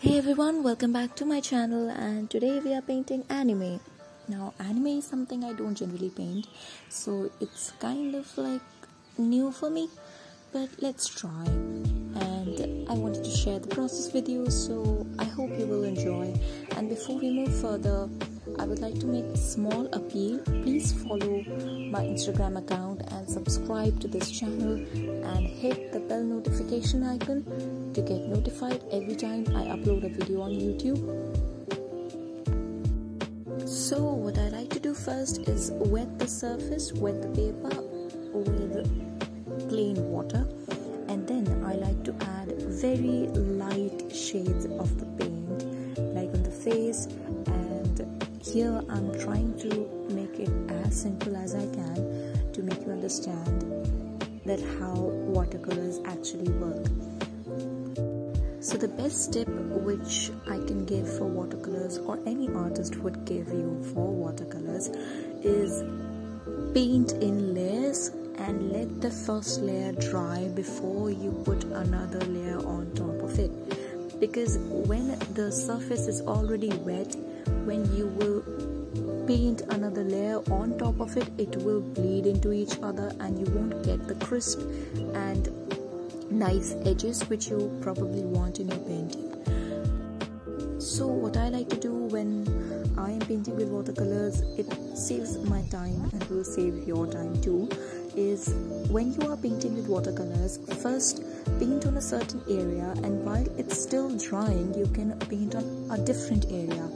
Hey everyone, welcome back to my channel, and today we are painting anime. Now anime is something I don't generally paint, so it's kind of like new for me, but let's try. And I wanted to share the process with you, so I hope you will enjoy. And before we move further, I would like to make a small appeal. Please follow my Instagram account and subscribe to this channel and hit the bell notification icon to get notified every time I upload a video on YouTube. So what I like to do first is wet the surface, wet the paper with plain water, and then I like to add very light shades of the paint, like on the face. And here I'm trying to make it as simple as I can to make you understand that how watercolors actually work. So the best tip which I can give for watercolors, or any artist would give you for watercolors, is paint in layers and let the first layer dry before you put another layer on top of it. Because when the surface is already wet, when you will paint another layer on top of it, it will bleed into each other and you won't get the crisp and nice edges which you probably want in your painting. So what I like to do when I am painting with watercolors, it saves my time and will save your time too, is when you are painting with watercolors, first paint on a certain area, and while it's still drying you can paint on a different area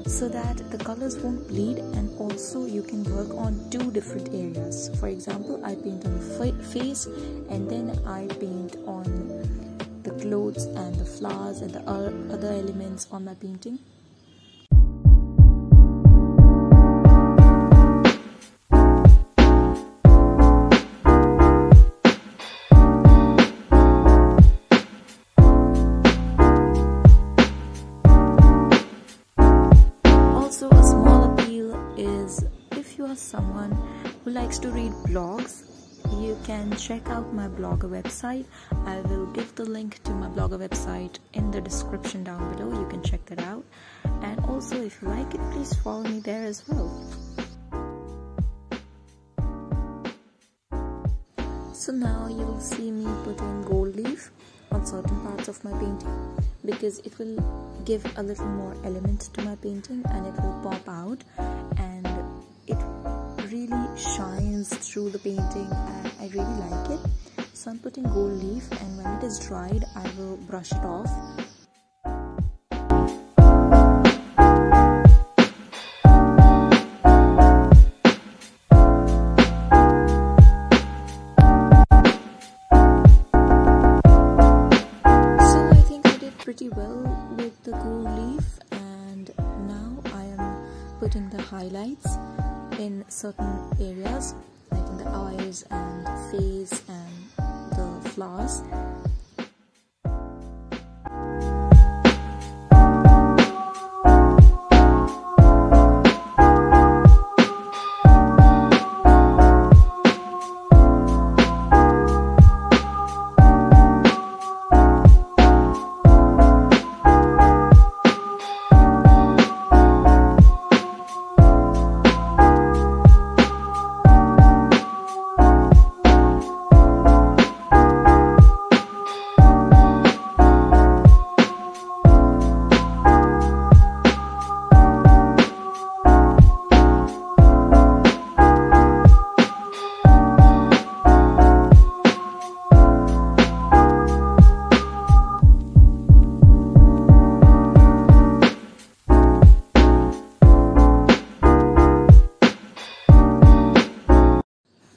so that the colors won't bleed, and also you can work on two different areas. For example, I paint on the face and then I paint on the clothes and the flowers and the other elements on my painting. Also, a small appeal is, if you are someone who likes to read blogs, you can check out my blogger website. I will give the link to my blogger website in the description down below. You can check that out. And also, if you like it, please follow me there as well. So now you will see me putting gold leaf on certain parts of my painting, because it will give a little more element to my painting and it will pop out and it really shines through the painting, and I really like it. So I'm putting gold leaf, and when it is dried I will brush it off. So I think I did pretty well with the gold leaf, and now I am putting the highlights in certain areas, like in the eyes and the face and the flowers.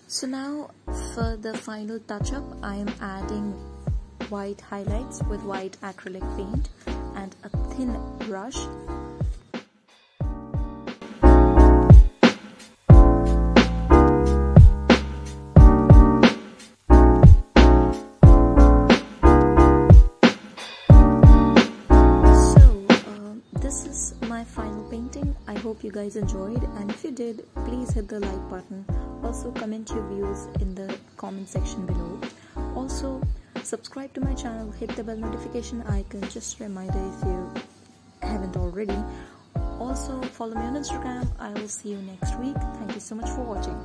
So now for the final touch-up, I am adding white highlights with white acrylic paint and a thin brush. This is my final painting. I hope you guys enjoyed, and if you did, please hit the like button. Also comment your views in the comment section below. Also Subscribe to my channel, hit the bell notification icon, just a reminder if you haven't already. Also follow me on Instagram. I will see you next week. Thank you so much for watching.